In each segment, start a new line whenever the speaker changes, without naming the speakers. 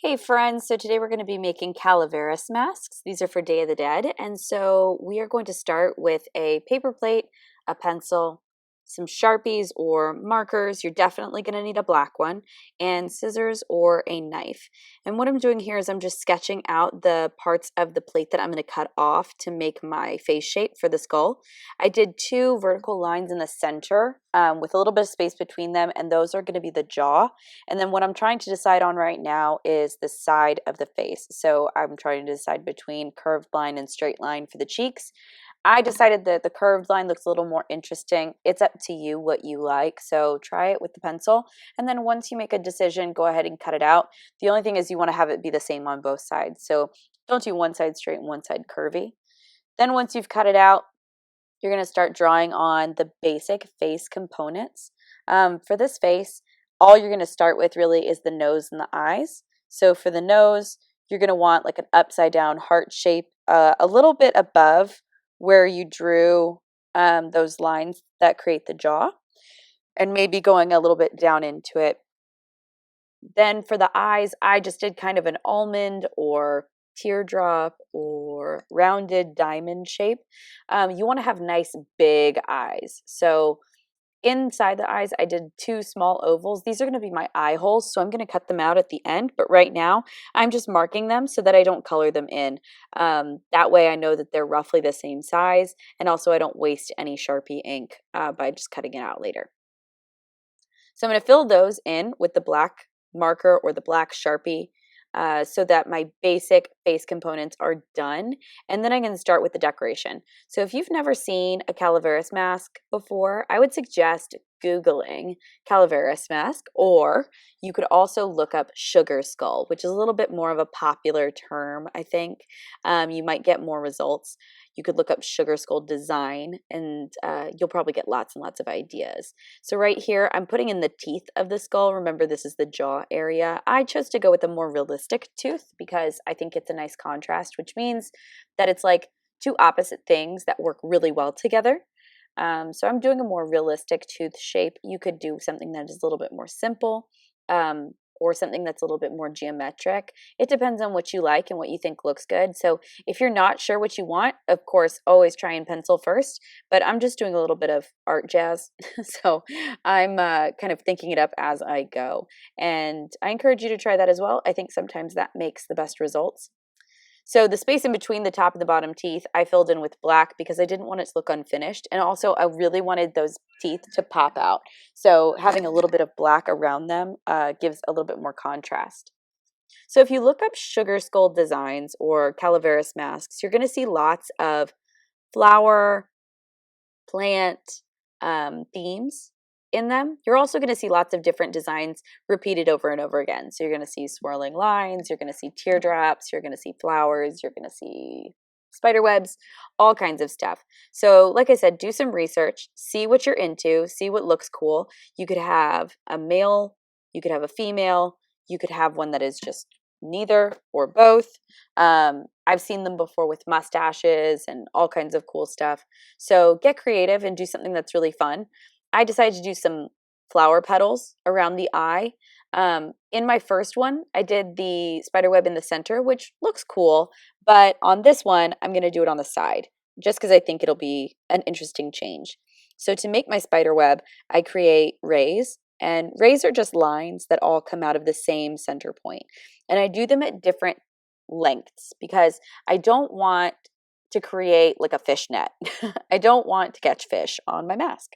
Hey friends, so today we're going to be making Calaveras masks. These are for Day of the Dead, and so we are going to start with a paper plate, a pencil, some Sharpies or markers. You're definitely going to need a black one, and scissors or a knife. And what I'm doing here is I'm just sketching out the parts of the plate that I'm going to cut off to make my face shape for the skull. I did two vertical lines in the center with a little bit of space between them, and those are going to be the jaw. And then what I'm trying to decide on right now is the side of the face. So I'm trying to decide between curved line and straight line for the cheeks. I decided that the curved line looks a little more interesting. It's up to you what you like. So try it with the pencil. And then once you make a decision, go ahead and cut it out. The only thing is you want to have it be the same on both sides. So don't do one side straight and one side curvy. Then once you've cut it out, you're going to start drawing on the basic face components. For this face, all you're going to start with really is the nose and the eyes. So for the nose, you're going to want like an upside down heart shape a little bit above where you drew those lines that create the jaw, and maybe going a little bit down into it. Then for the eyes, I just did kind of an almond or teardrop or rounded diamond shape. You want to have nice big eyes. So inside the eyes, I did two small ovals. These are going to be my eye holes, so I'm going to cut them out at the end. But right now, I'm just marking them so that I don't color them in. That way I know that they're roughly the same size, and also I don't waste any Sharpie ink by just cutting it out later. So I'm going to fill those in with the black marker or the black Sharpie so that my basic face components are done. And then I can start with the decoration. So if you've never seen a Calaveras mask before, I would suggest Googling Calaveras mask, or you could also look up sugar skull, which is a little bit more of a popular term, I think. You might get more results. You could look up sugar skull design, and you'll probably get lots and lots of ideas. So right here, I'm putting in the teeth of the skull. Remember, this is the jaw area. I chose to go with a more realistic tooth because I think it's a nice contrast, which means that it's like two opposite things that work really well together. So I'm doing a more realistic tooth shape. You could do something that is a little bit more simple, or something that's a little bit more geometric. It depends on what you like and what you think looks good. So if you're not sure what you want, of course, always try and pencil first. But I'm just doing a little bit of art jazz. So I'm kind of thinking it up as I go. And I encourage you to try that as well. I think sometimes that makes the best results. So the space in between the top and the bottom teeth, I filled in with black because I didn't want it to look unfinished. And also, I really wanted those teeth to pop out. So having a little bit of black around them gives a little bit more contrast. So if you look up sugar skull designs or Calaveras masks, you're going to see lots of flower, plant themes in them. You're also going to see lots of different designs repeated over and over again. So you're going to see swirling lines, you're going to see teardrops, you're going to see flowers, you're going to see spider webs, all kinds of stuff. So like I said, do some research, see what you're into, see what looks cool. You could have a male, you could have a female, you could have one that is just neither or both. I've seen them before with mustaches and all kinds of cool stuff. So get creative and do something that's really fun. I decided to do some flower petals around the eye. In my first one, I did the spider web in the center, which looks cool. But on this one, I'm going to do it on the side, just because I think it'll be an interesting change. So to make my spider web, I create rays. And rays are just lines that all come out of the same center point. And I do them at different lengths because I don't want to create like a fish net. I don't want to catch fish on my mask.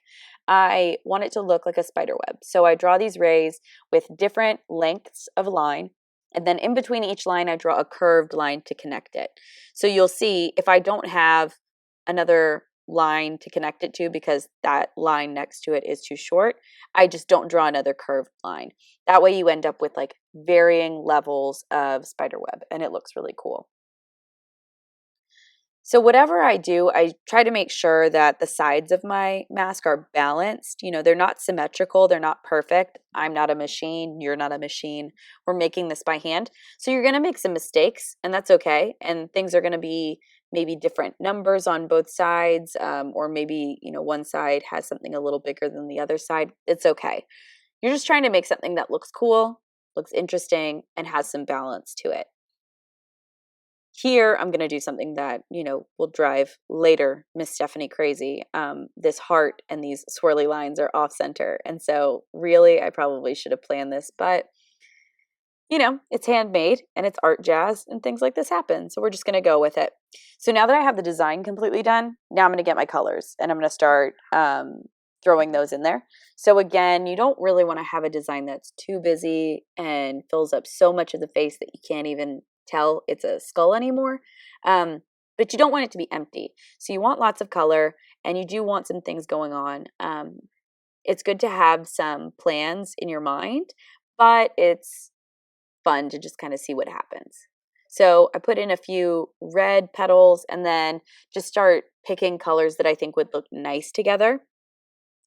I want it to look like a spider web. So I draw these rays with different lengths of line, and then in between each line, I draw a curved line to connect it. So you'll see if I don't have another line to connect it to because that line next to it is too short, I just don't draw another curved line. That way you end up with like varying levels of spider web, and it looks really cool. So whatever I do, I try to make sure that the sides of my mask are balanced. You know, they're not symmetrical, they're not perfect. I'm not a machine, you're not a machine. We're making this by hand. So you're going to make some mistakes, and that's okay. And things are going to be maybe different numbers on both sides, or maybe, you know, one side has something a little bigger than the other side. It's okay. You're just trying to make something that looks cool. looks interesting, and has some balance to it. Here, I'm going to do something that, will drive later Miss Stephanie crazy. This heart and these swirly lines are off center. And so really, I probably should have planned this, but it's handmade and it's art jazz and things like this happen. So we're just going to go with it. So now that I have the design completely done, now I'm going to get my colors and I'm going to start throwing those in there. So again, you don't really want to have a design that's too busy and fills up so much of the face that you can't even tell it's a skull anymore. But you don't want it to be empty. So you want lots of color and you do want some things going on. It's good to have some plans in your mind, but it's fun to just kind of see what happens. So I put in a few red petals and then just start picking colors that I think would look nice together,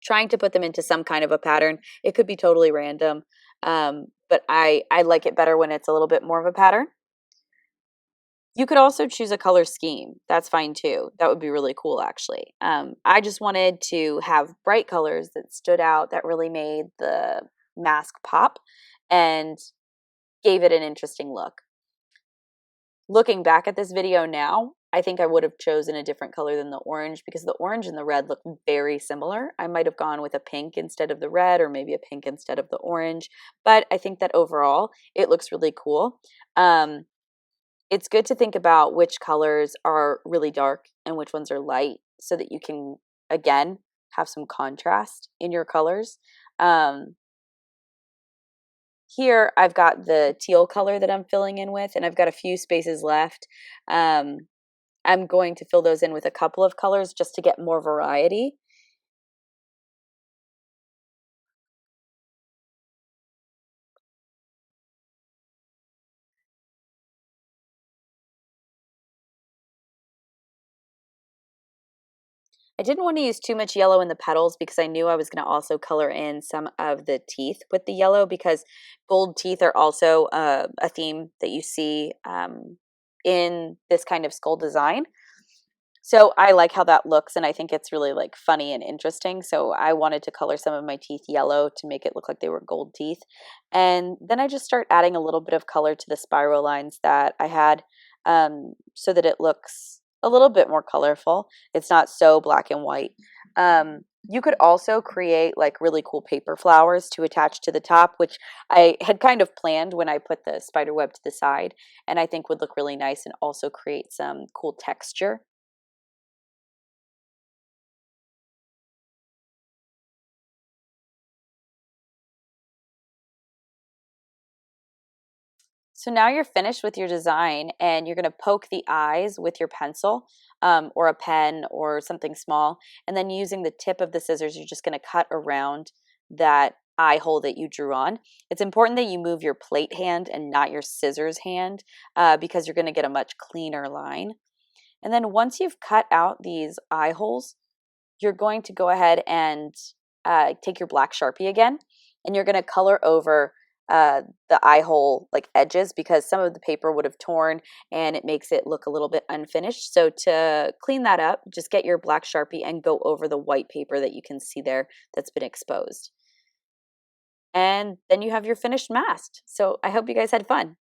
trying to put them into some kind of a pattern. It could be totally random, but I like it better when it's a little bit more of a pattern. You could also choose a color scheme. That's fine too. That would be really cool, actually. I just wanted to have bright colors that stood out, that really made the mask pop and gave it an interesting look. Looking back at this video now, I think I would have chosen a different color than the orange because the orange and the red look very similar. I might have gone with a pink instead of the red or maybe a pink instead of the orange, but I think that overall it looks really cool. It's good to think about which colors are really dark and which ones are light so that you can, again, have some contrast in your colors. Here, I've got the teal color that I'm filling in with, and I've got a few spaces left. I'm going to fill those in with a couple of colors just to get more variety. I didn't want to use too much yellow in the petals because I knew I was going to also color in some of the teeth with the yellow because gold teeth are also a theme that you see in this kind of skull design. So I like how that looks and I think it's really like funny and interesting. So I wanted to color some of my teeth yellow to make it look like they were gold teeth. And then I just start adding a little bit of color to the spiral lines that I had so that it looks a little bit more colorful. It's not so black and white. You could also create like really cool paper flowers to attach to the top, which I had kind of planned when I put the spider web to the side and I think would look really nice and also create some cool texture. So now you're finished with your design and you're going to poke the eyes with your pencil or a pen or something small. And then using the tip of the scissors, you're just going to cut around that eye hole that you drew on. It's important that you move your plate hand and not your scissors hand because you're going to get a much cleaner line. And then once you've cut out these eye holes, you're going to go ahead and take your black Sharpie again, and you're going to color over the eye hole like edges because some of the paper would have torn and it makes it look a little bit unfinished. So to clean that up, just get your black Sharpie and go over the white paper that you can see there that's been exposed. And then you have your finished mask. So I hope you guys had fun.